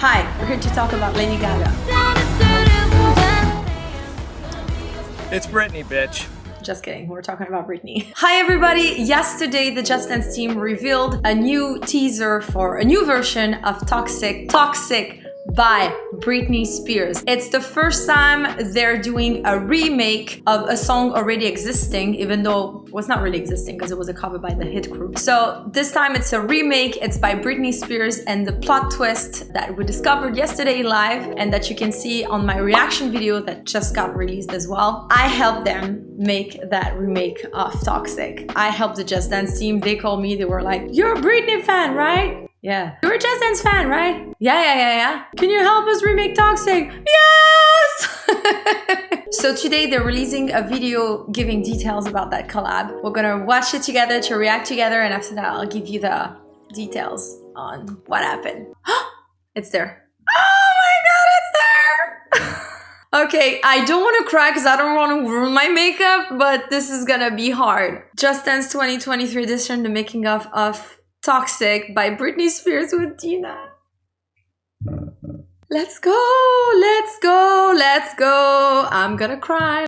Hi, we're here to talk about Lady Gaga. It's Britney, bitch. Just kidding, we're talking about Britney. Hi everybody! Yesterday, the Just Dance team revealed a new teaser for a new version of Toxic by Britney Spears. It's the first time they're doing a remake of a song already existing, even though it was not really existing because it was a cover by the hit group. So this time it's a remake, it's by Britney Spears, and the plot twist that we discovered yesterday live and that you can see on my reaction video that just got released as well. I helped them make that remake of Toxic. I helped the Just Dance team. They called me, they were like, "You're a Britney fan, right?" Yeah. "You're a Just Dance fan, right?" Yeah. "Can you help us remake Toxic?" Yes! So today they're releasing a video giving details about that collab. We're gonna watch it together to react together, and after that I'll give you the details on what happened. It's there. Oh my god, it's there! Okay, I don't want to cry because I don't want to ruin my makeup, but this is gonna be hard. Just Dance 2023 edition, the making of Toxic by Britney Spears with Dina. Let's go! I'm gonna cry.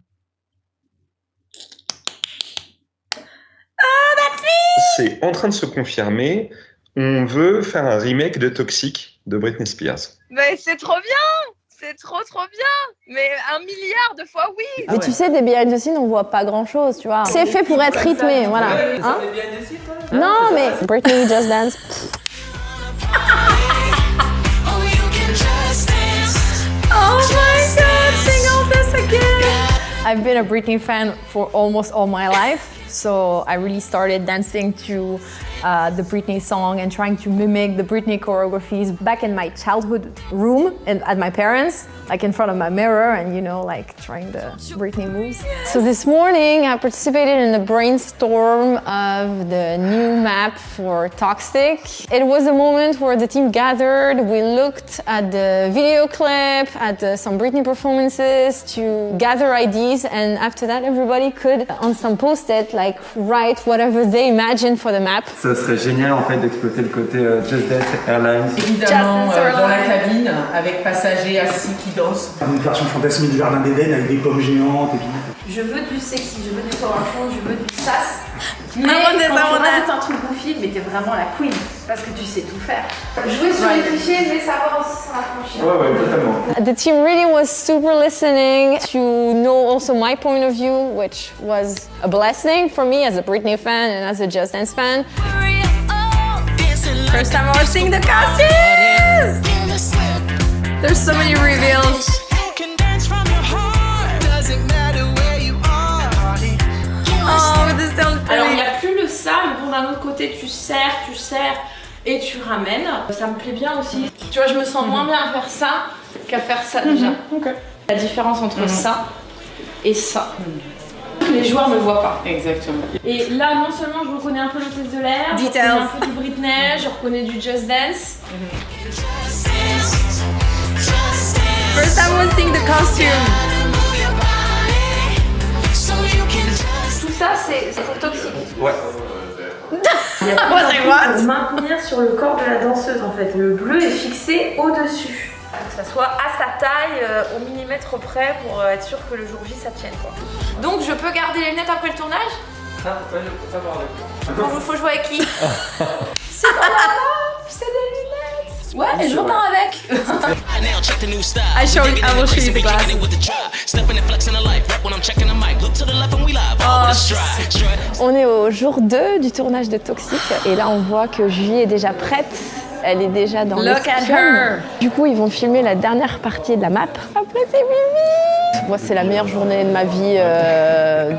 Oh, that's me! C'est en train de se confirmer. On veut faire un remake de Toxic de Britney Spears. Mais c'est trop bien! C'est trop bien! Mais 1 milliard de fois oui! Mais tu sais, des behind the scenes, on voit pas grand chose, tu vois. C'est fait pour être rythmé, voilà. Hein? Non, mais Britney Just Dance. Oh my god, sing all this again! I've been a Britney fan for almost all my life, so I really started dancing to the Britney song and trying to mimic the Britney choreographies back in my childhood room and at my parents', like in front of my mirror and, you know, like trying the Britney moves. So this morning I participated in the brainstorm of the new map for Toxic. It was a moment where the team gathered, we looked at the video clip, at some Britney performances to gather ideas, and after that everybody could, on some post-it, like write whatever they imagined for the map. Ça serait génial en fait d'exploiter le côté Just Dance Airlines. Évidemment dans la cabine avec passagers assis qui dansent. Une version fantasmée du Jardin d'Éden avec des pommes géantes et tout. Je veux du sexy, je veux du powerful, je veux du sass. Mais I want this, quand I tu want that. rajoutes un truc goofy, mais t'es vraiment la queen parce que tu sais tout faire. Jouer sur les clichés, mais savoir aussi s'en affranchir. Ouais, totalement. The team really was super listening to know also my point of view, which was a blessing for me as a Britney fan and as a Just Dance fan. First time I was seeing the costumes! There's so many reveals. Oh, this sounds pretty. Alors il n'y a plus le ça, mais bon d'un autre côté tu serres et tu ramènes. Ça me plaît bien aussi. Tu vois, je me sens moins bien à faire ça qu'à faire ça déjà. La différence entre ça et ça. Les joueurs ne voient pas. Exactement. Et là, non seulement je reconnais un peu l'hôtesse de l'air, je reconnais un peu du Britney, je reconnais du Just Dance. First time I was seeing the costume. Tout ça, c'est pour Toxic. Ouais. Il y a tout maintenir sur le corps de la danseuse en fait. Le bleu est fixé au-dessus. Que ça soit à sa taille, au millimètre près pour être sûr que le jour J ça tienne quoi. Donc je peux garder les lunettes après le tournage? Ah, ouais, je peux pas voir Faut jouer avec qui? C'est dans la main, c'est des lunettes. Ouais, et je repars avec. I will show you the glasses. On est au jour 2 du tournage de Toxic et là on voit que Julie est déjà prête. Elle est déjà dans le Look at her. Du coup, ils vont filmer la dernière partie de la map. Après, c'est Mimi. Moi, c'est la meilleure journée de ma vie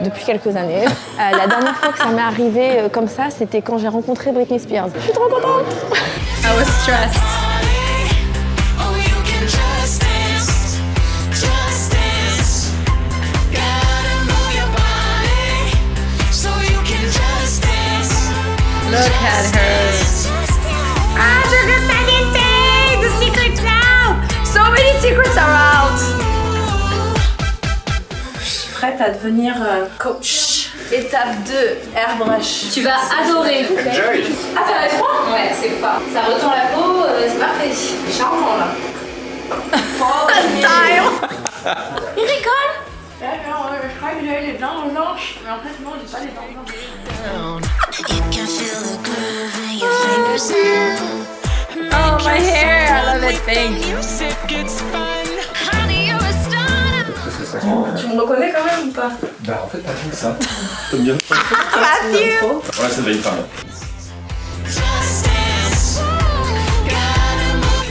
depuis quelques années. La dernière fois que ça m'est arrivé comme ça, c'était quand j'ai rencontré Britney Spears. Je suis trop contente. I was stressed. Look at her. Ah, je veux ça d'été! The secret's out! So many secrets are out! Je suis prête à devenir coach. Étape 2, airbrush. Tu vas adorer. Ah, ça va être froid? Ouais, c'est froid. Ça retend la peau, c'est parfait. C'est charmant là. Style. Il rigole. Je crois qu'il a les dents blanches, mais en fait non, j'ai pas les dents blanches. Oh, my hair. I love it. Thank you. Tu me reconnais quand même ou pas? Bah en fait pas tout ça. T'aimes bien? Matthew. Ouais, ça va y parler.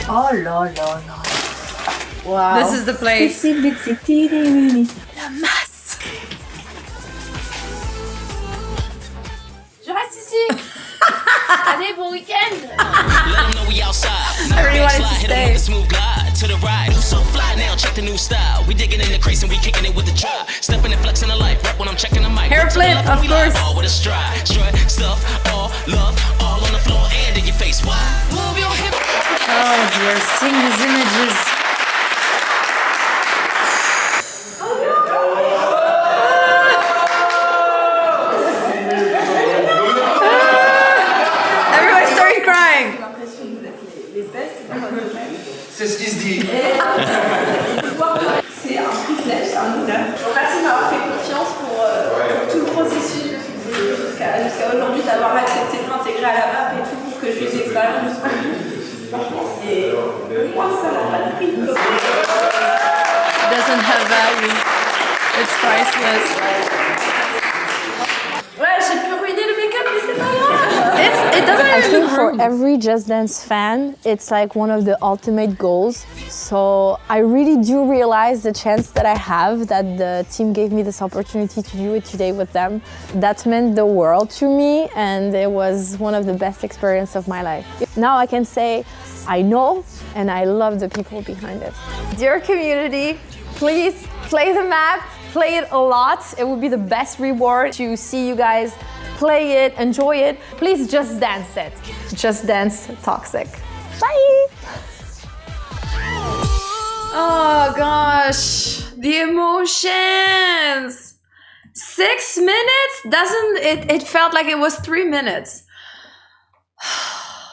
Oh là là là. Wow. This is the place. La masse. Je reste ici. Allez, bon week-end. I really wanted to stay. To the right, so fly now, check the new style. We digging in the craze and we kicking it with the drop. Stepping and flexing the life, right when I'm checking the mic. Hair flip, of course. All with a stride, strut, stuff, all love, all on the floor and in your face. Why? Move your hip. Oh dear, seeing these images. Everyone started crying. C'est ce qui se dit. C'est un privilège, c'est un honneur. Merci de m'avoir fait confiance pour tout le processus jusqu'à aujourd'hui, d'avoir accepté de m'intégrer à la map et tout pour que je vive l'expérience jusqu'au bout. Franchement, c'est pour moi ça n'a pas de prix. Doesn't have value. It's priceless. Ouais, j'ai pu ruiner le make-up, mais c'est pas grave. It doesn't I even think for hurt. every Just Dance fan, it's like one of the ultimate goals. So I really do realize the chance that I have, that the team gave me this opportunity to do it today with them. That meant the world to me, and it was one of the best experiences of my life. Now I can say I know and I love the people behind it. Dear community, please play the map, play it a lot. It would be the best reward to see you guys play it, enjoy it. Please just dance it. Just Dance Toxic. Bye! Oh gosh, the emotions. 6 minutes? Doesn't it felt like it was 3 minutes.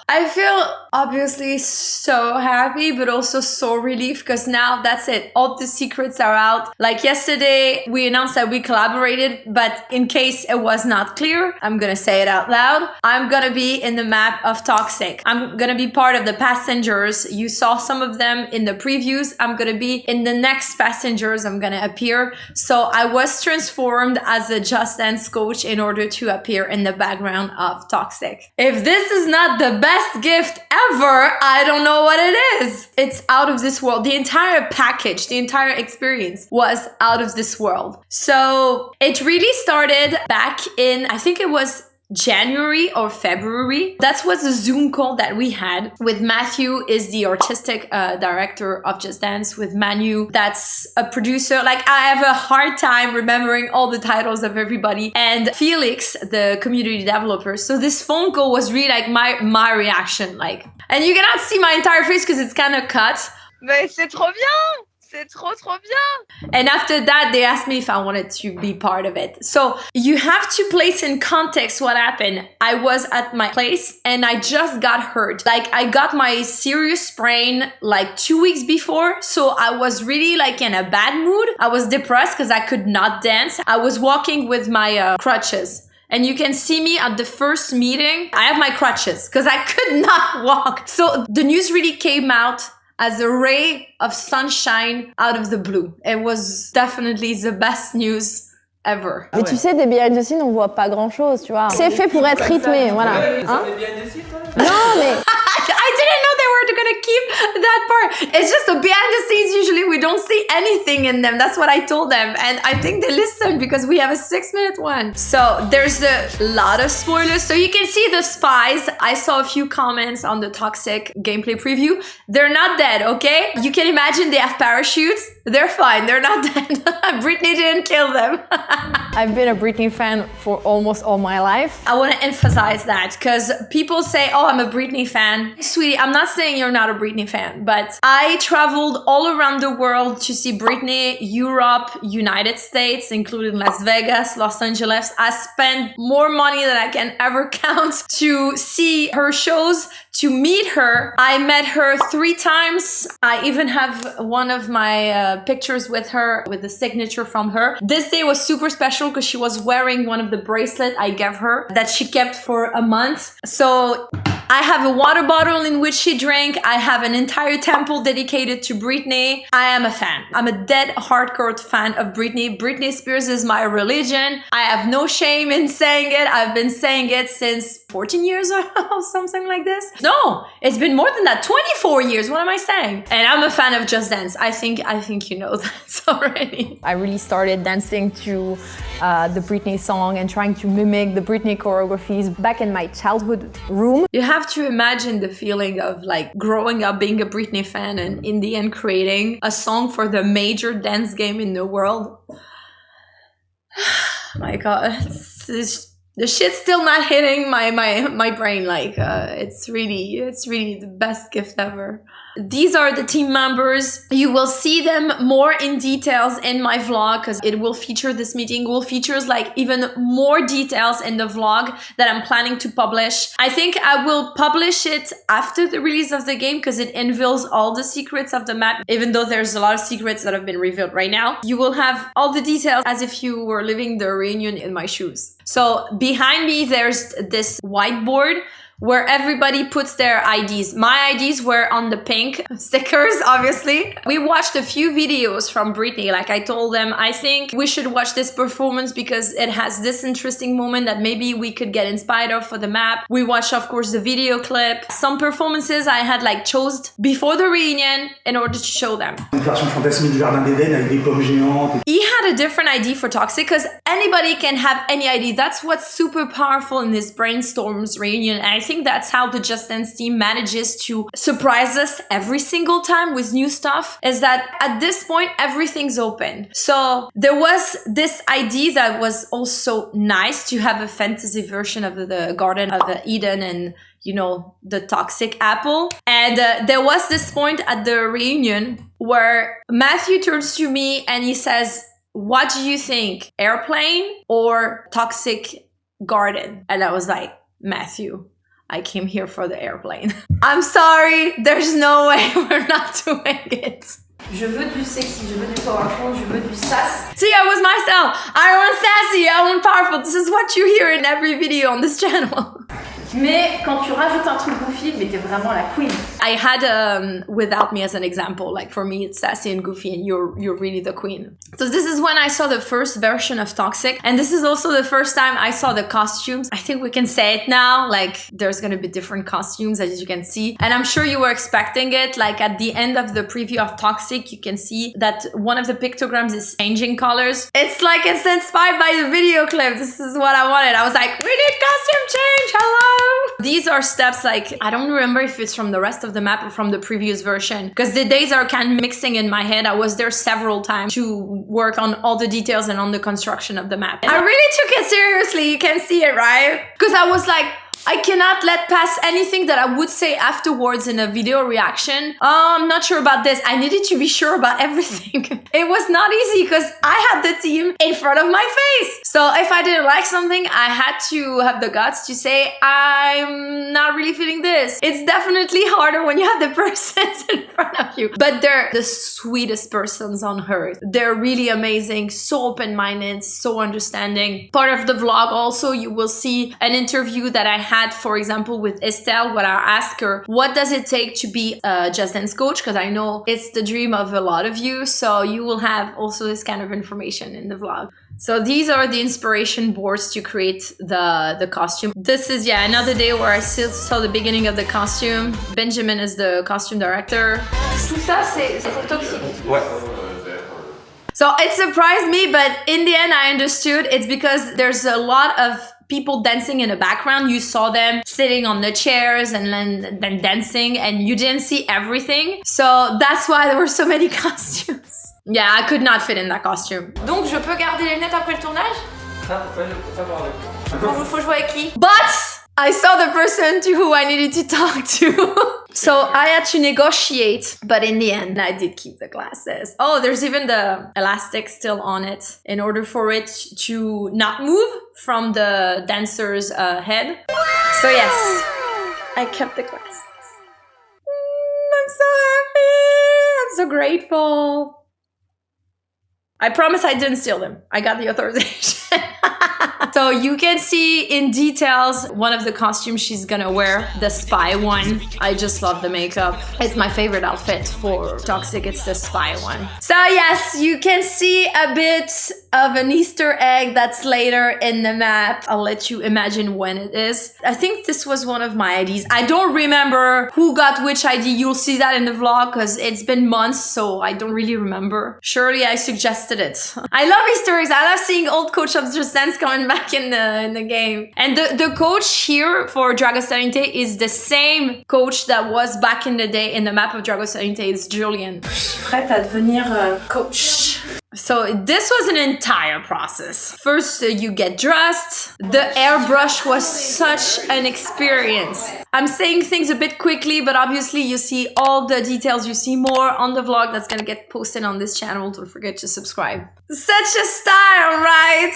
I feel obviously so happy, but also so relieved because now that's it. All the secrets are out. Like yesterday, we announced that we collaborated, but in case it was not clear, I'm gonna say it out loud. I'm gonna be in the map of Toxic. I'm gonna be part of the passengers. You saw some of them in the previews. I'm gonna be in the next passengers. I'm gonna appear. So I was transformed as a Just Dance coach in order to appear in the background of Toxic. If this is not the best gift ever, I don't know what it is. It's out of this world. The entire package, the entire experience was out of this world. So it really started back in, I think it was January or February. That was a Zoom call that we had with Matthew, is the artistic director of Just Dance, with Manu, that's a producer. Like, I have a hard time remembering all the titles of everybody, and Felix, the community developer. So this phone call was really like my reaction, like, and you cannot see my entire face because it's kind of cut. Mais c'est trop bien! C'est trop bien! And after that, they asked me if I wanted to be part of it. So you have to place in context what happened. I was at my place and I just got hurt. Like, I got my serious sprain like 2 weeks before. So I was really like in a bad mood. I was depressed because I could not dance. I was walking with my crutches. And you can see me at the first meeting. I have my crutches because I could not walk. So the news really came out as a ray of sunshine out of the blue. It was definitely the best news ever. Mais tu sais, des behind the scenes, on voit pas grand chose, tu vois. C'est fait pour être rythmé, voilà. Hein? Non, mais... I didn't know they were gonna keep that part. It's just the behind the scenes, usually we don't see anything in them. That's what I told them. And I think they listened because we have a 6-minute one. So there's a lot of spoilers. So you can see the spies. I saw a few comments on the Toxic gameplay preview. They're not dead, okay? You can imagine they have parachutes. They're fine. They're not dead. Britney didn't kill them. I've been a Britney fan for almost all my life. I want to emphasize that because people say, oh, I'm a Britney fan. Sweetie, I'm not saying you're not a Britney fan, but I traveled all around the world to see Britney, Europe, United States, including Las Vegas, Los Angeles. I spent more money than I can ever count to see her shows, to meet her. I met her 3 times. I even have one of my pictures with her, with the signature from her. This day was super special because she was wearing one of the bracelets I gave her that she kept for a month. So I have a water bottle in which she drank. I have an entire temple dedicated to Britney. I am a fan. I'm a dead hardcore fan of Britney. Britney Spears is my religion. I have no shame in saying it. I've been saying it since 14 years or something like this. No, it's been more than that. 24 years. What am I saying? And I'm a fan of Just Dance. I think you know that already. I really started dancing to the Britney song and trying to mimic the Britney choreographies back in my childhood room. You have to imagine the feeling of like growing up being a Britney fan and in the end creating a song for the major dance game in the world. My God, the shit's still not hitting my brain. Like it's really the best gift ever. These are the team members. You will see them more in details in my vlog because it will feature this meeting. Will features like even more details in the vlog that I'm planning to publish. I think I will publish it after the release of the game because it unveils all the secrets of the map, even though there's a lot of secrets that have been revealed right now. You will have all the details as if you were living the reunion in my shoes. So behind me, there's this whiteboard where everybody puts their IDs. My IDs were on the pink stickers, obviously. We watched a few videos from Britney. Like I told them, I think we should watch this performance because it has this interesting moment that maybe we could get inspired of for the map. We watched, of course, the video clip. Some performances I had like chosen before the reunion in order to show them. Une version fantasmique du Jardin d'Éden avec des pommes géantes. He had a different ID for Toxic because anybody can have any ID. That's what's super powerful in this Brainstorms reunion. And I think that's how the Just Dance team manages to surprise us every single time with new stuff, is that at this point, everything's open. So there was this idea that was also nice to have a fantasy version of the Garden of Eden and, you know, the toxic apple. And there was this point at the reunion where Matthew turns to me and he says, what do you think? Airplane or toxic garden? And I was like, Matthew, I came here for the airplane. I'm sorry, there's no way we're not doing it. Je veux du sexy, je veux du powerful, je veux du sass. See, I was myself. I want sassy, I want powerful. This is what you hear in every video on this channel. Mais quand tu rajoutes un truc goofy, mais t'es vraiment la queen. I had Without Me as an example. Like for me, it's sassy and goofy, and you're really the queen. So this is when I saw the first version of Toxic, and this is also the first time I saw the costumes. I think we can say it now. Like there's gonna be different costumes as you can see, and I'm sure you were expecting it. Like at the end of the preview of Toxic, you can see that one of the pictograms is changing colors. It's like it's inspired by the video clip. This is what I wanted. I was like, we need costume change. Hello. These are steps like, I don't remember if it's from the rest of the map or from the previous version because the days are kind of mixing in my head. I was there several times to work on all the details and on the construction of the map. I really took it seriously. You can see it, right? Because I was like, I cannot let pass anything that I would say afterwards in a video reaction. Oh, I'm not sure about this. I needed to be sure about everything. It was not easy because I had the team in front of my face. So if I didn't like something, I had to have the guts to say, I'm not really feeling this. It's definitely harder when you have the persons in front of you. But they're the sweetest persons on earth. They're really amazing, so open-minded, so understanding. Part of the vlog also, you will see an interview that I had, for example, with Estelle, where I asked her, what does it take to be a Just Dance coach? Because I know it's the dream of a lot of you. So you will have also this kind of information in the vlog. So these are the inspiration boards to create the costume. This is, yeah, another day where I still saw the beginning of the costume. Benjamin is the costume director. Tout ça, c'est pour Toxic. Ouais. So it surprised me, but in the end I understood it's because there's a lot of people dancing in the background. You saw them sitting on the chairs and then dancing, and you didn't see everything. So that's why there were so many costumes. Yeah, I could not fit in that costume. Donc je peux garder les lunettes après le tournage? Ah, ouais, je peux pas voir. Faut jouer avec qui? But I saw the person to who I needed to talk to. So I had to negotiate, but in the end, I did keep the glasses. Oh, there's even the elastic still on it in order for it to not move from the dancer's head. So yes, I kept the glasses. I'm so happy. I'm so grateful. I promise I didn't steal them. I got the authorization. So you can see in details one of the costumes she's gonna wear, the spy one. I just love the makeup. It's my favorite outfit for Toxic, it's the spy one. So yes, you can see a bit of an Easter egg that's later in the map. I'll let you imagine when it is. I think this was one of my IDs. I don't remember who got which ID. You'll see that in the vlog because it's been months, so I don't really remember. Surely I suggested it. I love Easter eggs. I love seeing old Coach of Just Dance coming back in the game. And the coach here for Dragon Salinte is the same coach that was back in the day in the map of Dragon Salinte. It's Julian. Prête à devenir coach. So this was an entire process. First, you get dressed. The airbrush was such an experience. I'm saying things a bit quickly, but obviously you see all the details. You see more on the vlog that's gonna get posted on this channel. Don't forget to subscribe. Such a style, right?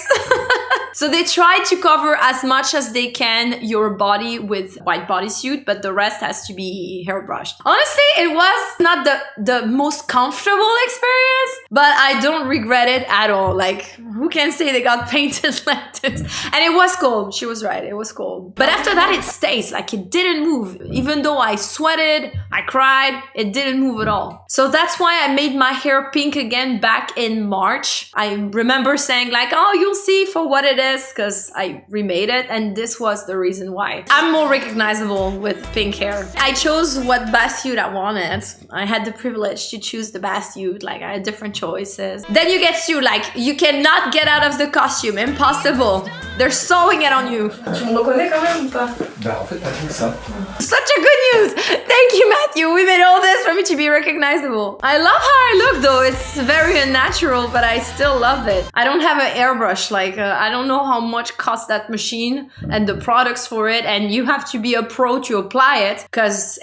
So they try to cover as much as they can your body with white bodysuit, but the rest has to be hairbrushed. Honestly, it was not the most comfortable experience, but I don't regret it at all. Like, who can say they got painted like this? And it was cold. She was right. It was cold. But after that, it stays. Like, it didn't move. Even though I sweated, I cried, it didn't move at all. So that's why I made my hair pink again back in March. I remember saying like, oh, you'll see for what it is, because I remade it, and this was the reason why. I'm more recognizable with pink hair. I chose what bathsuit I wanted. I had the privilege to choose the bathsuit. Like, I had different choices. Then you get sued. Like, you cannot get out of the costume. Impossible. They're sewing it on you. Tu me reconnais quand même ou pas? Bah, en fait, pas tant que ça. Such a good news! Thank you, Matthew. We made all this for me to be recognizable. I love how I look though. It's very unnatural, but I still love it. I don't have an airbrush. Like, I don't know how much costs that machine and the products for it. And you have to be a pro to apply it because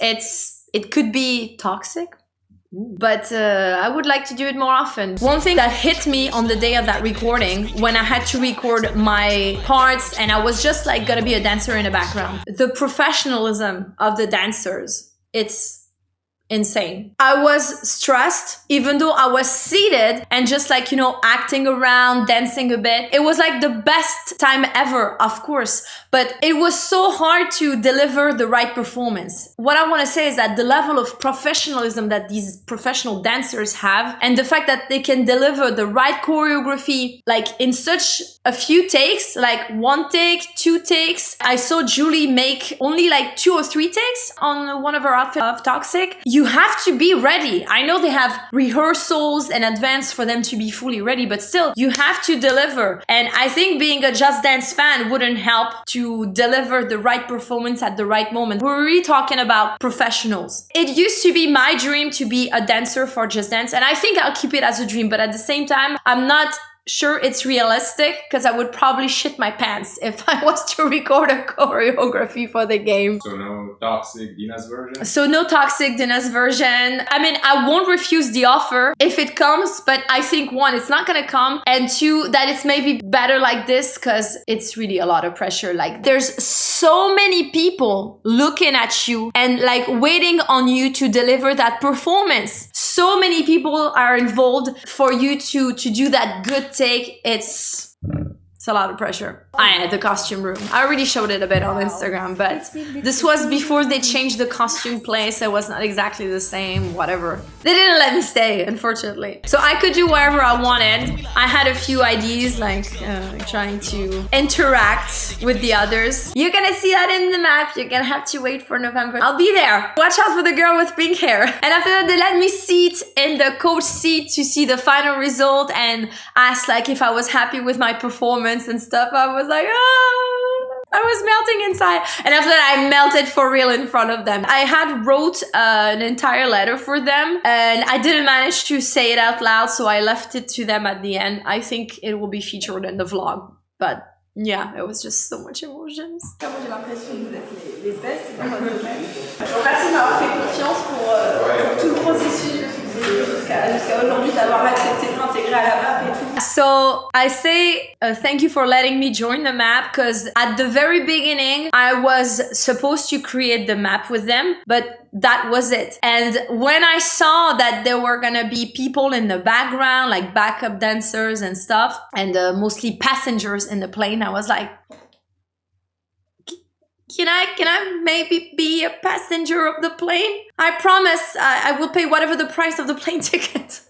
it could be toxic. But I would like to do it more often. One thing that hit me on the day of that recording, when I had to record my parts and I was just like gonna be a dancer in the background, the professionalism of the dancers, it's insane. I was stressed, even though I was seated and just like, you know, acting around, dancing a bit. It was like the best time ever, of course, but it was so hard to deliver the right performance. What I want to say is that the level of professionalism that these professional dancers have, and the fact that they can deliver the right choreography, like in such a few takes, like 1 take, 2 takes. I saw Julie make only like 2 or 3 takes on one of her outfits of Toxic. You have to be ready. I know they have rehearsals in advance for them to be fully ready, but still, you have to deliver. And I think being a Just Dance fan wouldn't help to deliver the right performance at the right moment. We're really talking about professionals. It used to be my dream to be a dancer for Just Dance, and I think I'll keep it as a dream, but at the same time, I'm not sure it's realistic because I would probably shit my pants if I was to record a choreography for the game. So no Toxic Dina's version? So no Toxic Dina's version. I mean, I won't refuse the offer if it comes, but I think 1, it's not gonna come, and 2, that it's maybe better like this because it's really a lot of pressure. Like, there's so many people looking at you and like waiting on you to deliver that performance. So many people are involved for you to do that good take. It's a lot of pressure. I had the costume room. I already showed it a bit on Instagram, but this was before they changed the costume place. It was not exactly the same, whatever. They didn't let me stay, unfortunately. So I could do whatever I wanted. I had a few ideas, like trying to interact with the others. You're gonna see that in the map. You're gonna have to wait for November. I'll be there. Watch out for the girl with pink hair. And after that, they let me sit in the coach seat to see the final result and ask like if I was happy with my performance and stuff. I was like, oh. I was melting inside. And after that, I melted for real in front of them. I had wrote an entire letter for them and I didn't manage to say it out loud, so I left it to them at the end. I think it will be featured in the vlog. But yeah, it was just so much emotions. Moi, j'ai l'impression que vous êtes les best dans votre domaine. Je vous remercie de m'avoir fait confiance pour tout le processus jusqu'à aujourd'hui, d'avoir accepté de m'intégrer à la map et tout. So I say thank you for letting me join the map, because at the very beginning, I was supposed to create the map with them, but that was it. And when I saw that there were gonna be people in the background, like backup dancers and stuff, and mostly passengers in the plane, I was like, can I maybe be a passenger of the plane? I promise I will pay whatever the price of the plane ticket.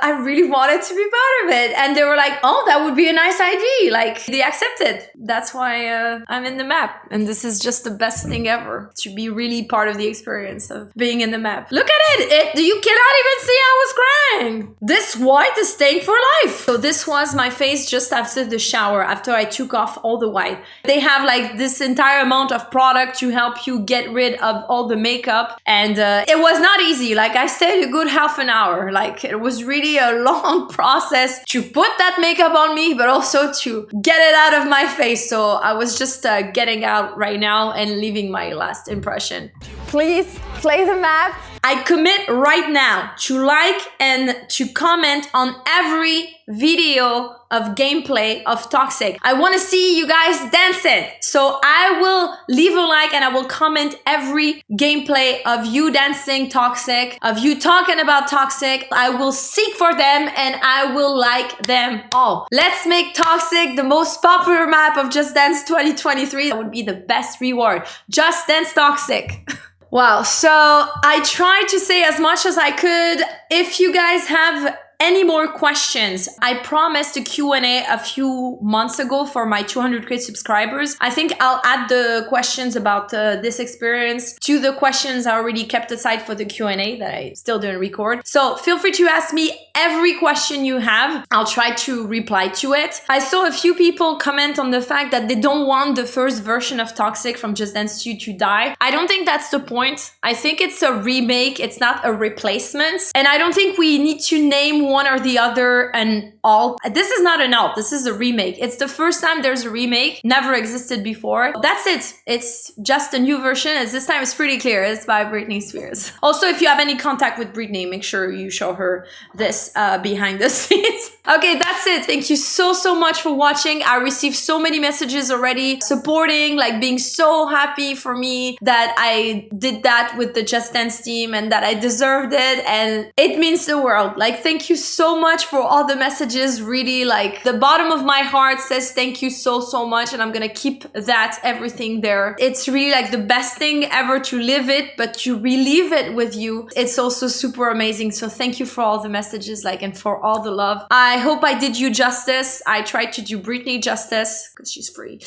I really wanted to be part of it. And they were like, oh, that would be a nice idea. Like, they accepted. That's why I'm in the map. And this is just the best thing ever, to be really part of the experience of being in the map. Look at it. You cannot even see I was crying. This white is staying for life. So this was my face just after the shower, after I took off all the white. They have like this entire amount of product to help you get rid of all the makeup. And it was not easy. Like, I stayed a good half an hour. Like, it was really a long process to put that makeup on me, but also to get it out of my face. So I was just getting out right now and leaving my last impression. Please play the map. I commit right now to like and to comment on every video of gameplay of Toxic. I want to see you guys dancing. So I will leave a like and I will comment every gameplay of you dancing Toxic, of you talking about Toxic. I will seek for them and I will like them all. Let's make Toxic the most popular map of Just Dance 2023. That would be the best reward. Just Dance Toxic. Wow, so I tried to say as much as I could. If you guys have any more questions, I promised a Q&A a few months ago for my 200k subscribers. I think I'll add the questions about this experience to the questions I already kept aside for the Q&A that I still didn't record. So feel free to ask me every question you have. I'll try to reply to it. I saw a few people comment on the fact that they don't want the first version of Toxic from Just Dance 2 to die. I don't think that's the point. I think it's a remake. It's not a replacement. And I don't think we need to name one or the other and alt. This is not an alt. This is a remake. It's the first time there's a remake. Never existed before. That's it. It's just a new version. As this time it's pretty clear. It's by Britney Spears. Also, if you have any contact with Britney, make sure you show her this behind the scenes. Okay, that's it. Thank you so much for watching. I received so many messages already supporting, like being so happy for me that I did that with the Just Dance team and that I deserved it. And it means the world. Like, thank you so much for all the messages. Really, like, the bottom of my heart says thank you so much. And I'm gonna keep that everything there. It's really like the best thing ever to live it, but to relive it with you. It's also super amazing. So thank you for all the messages, like, and for all the love. I hope I did you justice. I tried to do Britney justice because she's free.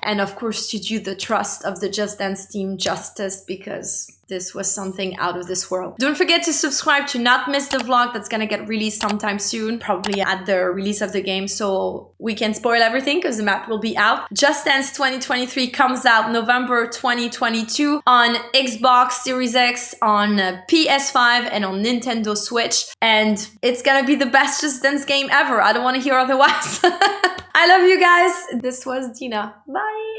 And of course to do the trust of the Just Dance team justice, because this was something out of this world. Don't forget to subscribe to not miss the vlog that's gonna get released sometime soon, probably at the release of the game, so we can spoil everything because the map will be out. Just Dance 2023 comes out November 2022 on Xbox Series X, on PS5, and on Nintendo Switch. And it's gonna be the best Just Dance game ever. I don't want to hear otherwise. I love you guys. This was Dina. Bye.